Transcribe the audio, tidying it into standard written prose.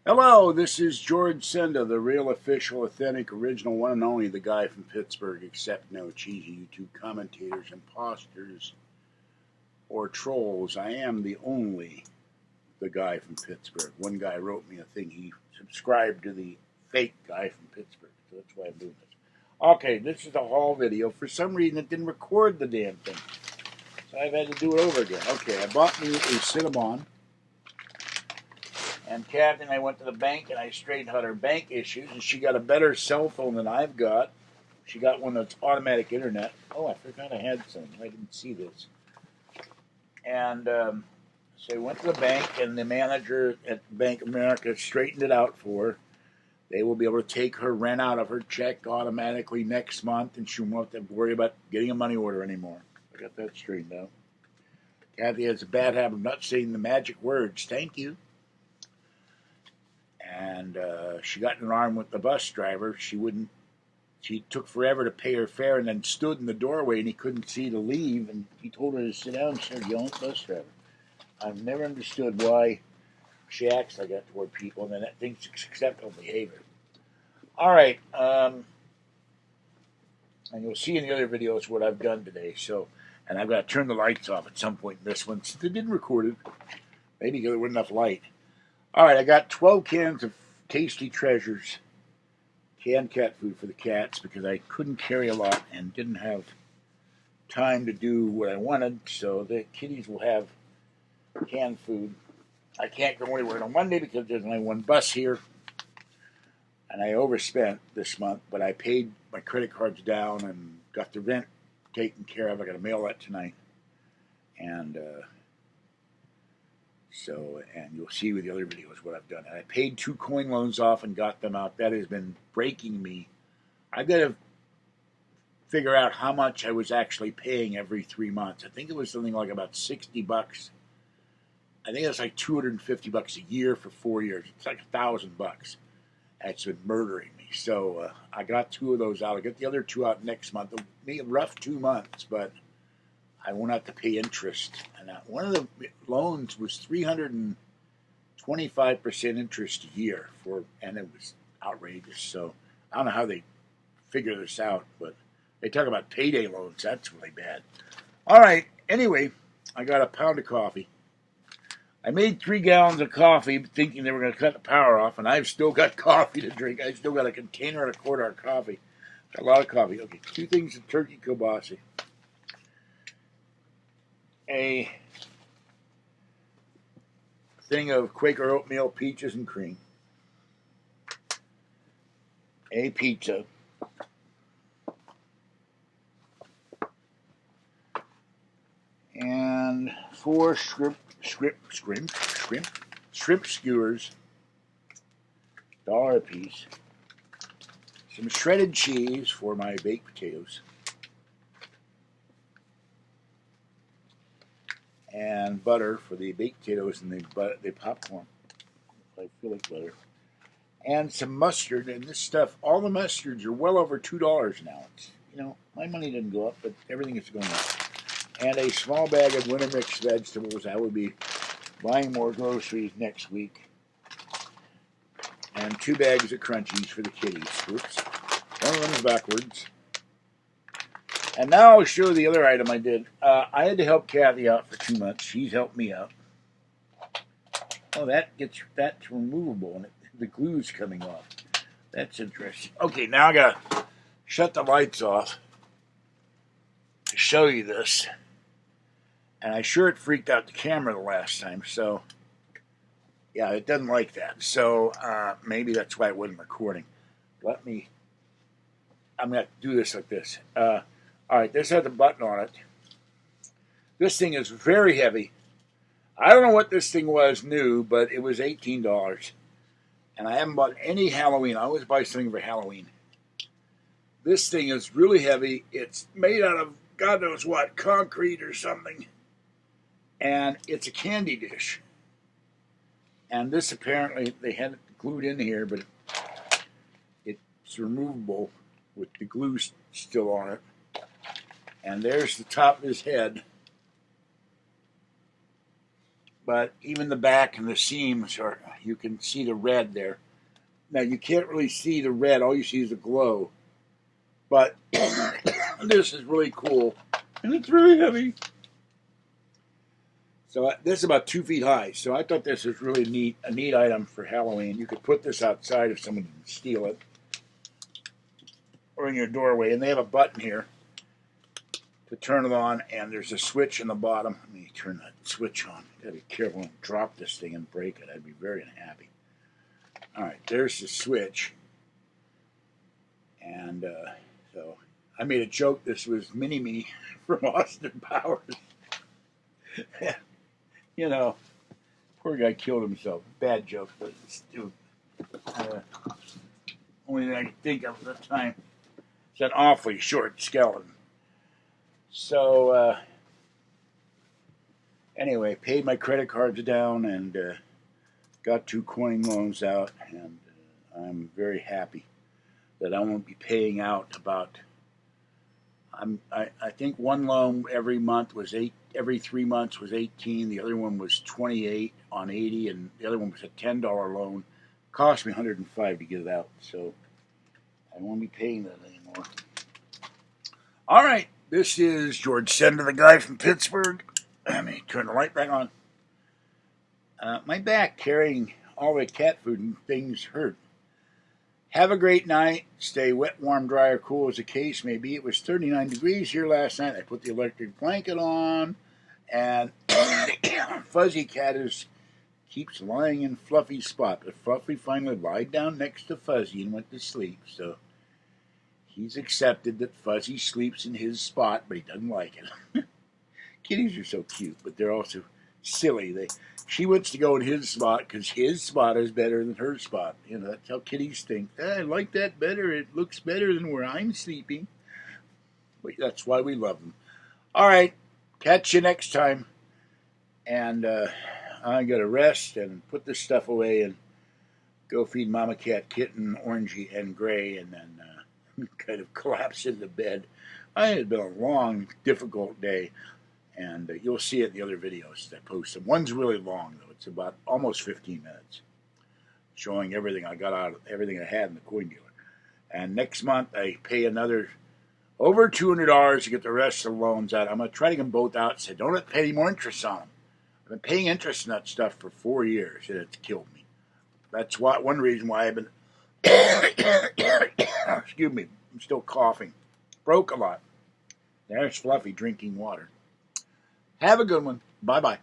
Hello, this is George Senda, the real, official, authentic, original, one and only, the guy from Pittsburgh, except no cheesy YouTube commentators, imposters, or trolls. I am the guy from Pittsburgh. One guy wrote me a thing. He subscribed to the fake guy from Pittsburgh, so that's why I'm doing this. Okay, this is a haul video. For some reason, it didn't record the damn thing, so I've had to do it over again. Okay, I bought me a Cinnabon. And Kathy and I went to the bank, and I straightened out her bank issues, and she got a better cell phone than I've got. She got one that's automatic internet. Oh, I forgot I had some. I didn't see this. And so I went to the bank, and the manager at Bank of America straightened it out for her. They will be able to take her rent out of her check automatically next month, and she won't have to worry about getting a money order anymore. I got that straightened out. Kathy has a bad habit of not saying the magic words, thank you. And she got in an argument with the bus driver. She took forever to pay her fare and then stood in the doorway and he couldn't see to leave. And he told her to sit down and started yelling at the bus driver. I've never understood why she acts like that toward people and then that thinks it's acceptable behavior. All right. And you'll see in the other videos what I've done today. And I've got to turn the lights off at some point in this one since it didn't record it. Maybe because there wasn't enough light. All right, I got 12 cans of Tasty Treasures canned cat food for the cats because I couldn't carry a lot and didn't have time to do what I wanted, so the kitties will have canned food. I can't go anywhere on Monday because there's only one bus here, and I overspent this month, but I paid my credit cards down and got the rent taken care of. I got to mail that tonight, and and you'll see with the other videos what I've done. And I paid 2 coin loans off and got them out. That has been breaking me. I've got to figure out how much I was actually paying every 3 months. I think it was something like about $60. I think it's like $250 a year for 4 years. It's like $1,000. That's been murdering me. So I got 2 of those out. I'll get the other 2 out next month. It'll be a rough 2 months, but I won't have to pay interest. And one of the loans was 325% interest a year and it was outrageous. So I don't know how they figure this out, but they talk about payday loans. That's really bad. All right. Anyway, I got a pound of coffee. I made 3 gallons of coffee thinking they were going to cut the power off, and I've still got coffee to drink. I still got a container and a quarter of coffee. Got a lot of coffee. Okay, 2 things of turkey kielbasa. A thing of Quaker oatmeal, peaches, and cream. A pizza. And 4 shrimp skewers, $1 a piece. Some shredded cheese for my baked potatoes. And butter for the baked potatoes and the popcorn. I feel like butter. And some mustard. And this stuff, all the mustards are well over $2 now. It's, my money didn't go up, but everything is going up. And a small bag of winter mixed vegetables. I will be buying more groceries next week. And 2 bags of crunchies for the kitties. Oops. One of them is backwards. And now I'll show you the other item I did. I had to help Kathy out for 2 months. She's helped me out. Oh, that's removable, and the glue's coming off. That's interesting. Okay, now I gotta shut the lights off to show you this. And I sure it freaked out the camera the last time, so yeah, it doesn't like that. So maybe that's why it wasn't recording. I'm gonna have to do this like this. All right, this has a button on it. This thing is very heavy. I don't know what this thing was new, but it was $18. And I haven't bought any Halloween. I always buy something for Halloween. This thing is really heavy. It's made out of God knows what, concrete or something. And it's a candy dish. And this apparently, they had it glued in here, but it's removable with the glue still on it. And there's the top of his head. but even the back and the seams are, you can see the red there. Now you can't really see the red, all you see is the glow. But this is really cool, and it's really heavy. So this is about 2 feet high. So I thought this was really a neat item for Halloween. You could put this outside if someone didn't steal it, or in your doorway. And they have a button here to turn it on, and there's a switch in the bottom. Let me turn that switch on. Gotta be careful and drop this thing and break it. I'd be very unhappy. All right, there's the switch. And so I made a joke. This was Mini-Me from Austin Powers. You know, poor guy killed himself. Bad joke, but it's only thing I could think of at the time. It's an awfully short skeleton. So, anyway, paid my credit cards down and got 2 coin loans out, and I'm very happy that I won't be paying out about. I think one loan every month was every 3 months was 18. The other one was 28 on 80, and the other one was a $10 loan. It cost me $105 to get it out, so I won't be paying that anymore. All right, this is George Senda, the guy from Pittsburgh. Let me turn the light back on. My back carrying all the cat food and things hurt. Have a great night. Stay wet, warm, dry, or cool as the case may be. It was 39 degrees here last night. I put the electric blanket on, and Fuzzy Cat keeps lying in Fluffy's spot. But Fluffy finally lied down next to Fuzzy and went to sleep. So he's accepted that Fuzzy sleeps in his spot, but he doesn't like it. Kitties are so cute, but they're also silly. She wants to go in his spot because his spot is better than her spot. You know, that's how kitties think. I like that better. It looks better than where I'm sleeping. But that's why we love them. All right. Catch you next time. And I got to rest and put this stuff away and go feed Mama Cat, Kitten, Orangey, and Gray, and then kind of collapse into bed. It had been a long, difficult day. And you'll see it in the other videos that I post them. One's really long, though. It's about almost 15 minutes, showing everything I got out of everything I had in the coin dealer. And next month, I pay another over $200 to get the rest of the loans out. I'm going to try to get them both out. So don't have to pay any more interest on them. I've been paying interest on that stuff for 4 years, and it's killed me. That's one reason why I've been, excuse me, I'm still coughing. Broke a lot. There's Fluffy drinking water. Have a good one. Bye-bye.